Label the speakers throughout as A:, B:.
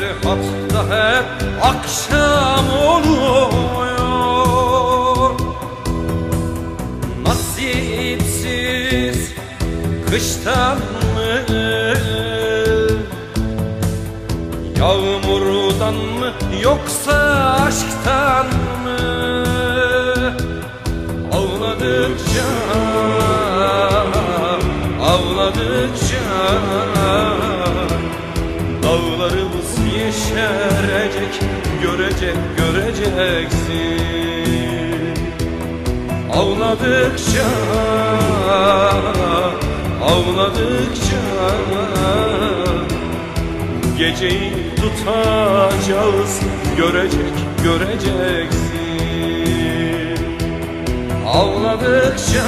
A: Ferhat'ta hep akşam oluyor. Nasipsiz kıştan mı, yağmurdan mı, yoksa aşktan mı? Ağladıkça, ağladıkça dağlarımız yeşerecek, göreceksin. Ağladıkça, ağladıkça geceyi tutacağız, göreceksin. Ağladıkça,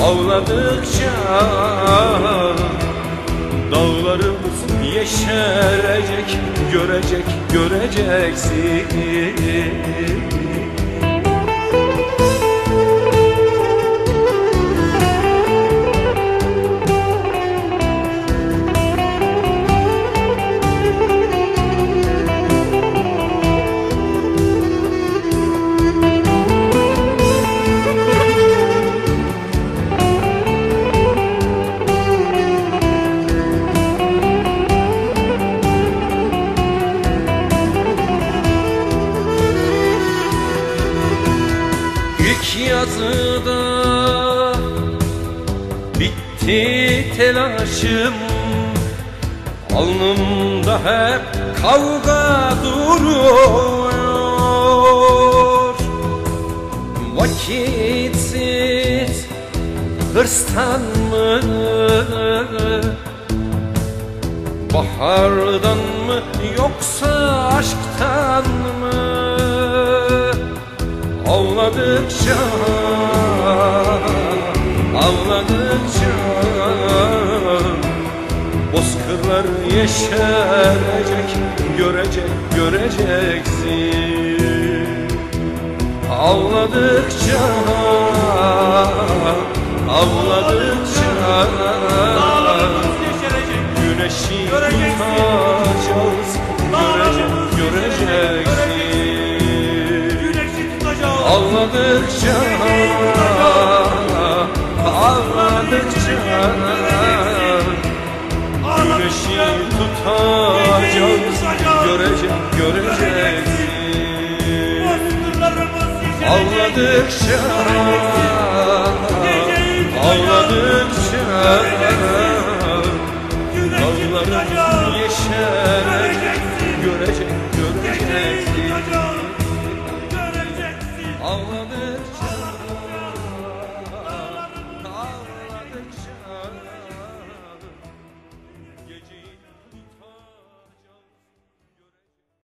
A: ağladıkça dağlarımız yeşerecek, göreceksin. Yazıda bitti telaşım, alnımda hep kavga duruyor. Vakitsiz hırstan mı, bahardan mı, yoksa aşktan mı? Ağladıkça, ağladıkça bozkırlar yeşerecek, göreceksin. Ağladıkça, ağladıkça güneşi tutacağız, göreceksin. Ağladıkça, ağladıkça güneşi tutacağız, göreceksin. Ağladıkça, ağladıkça dağlarımız yeşerecek, göreceksin. Ağladıkça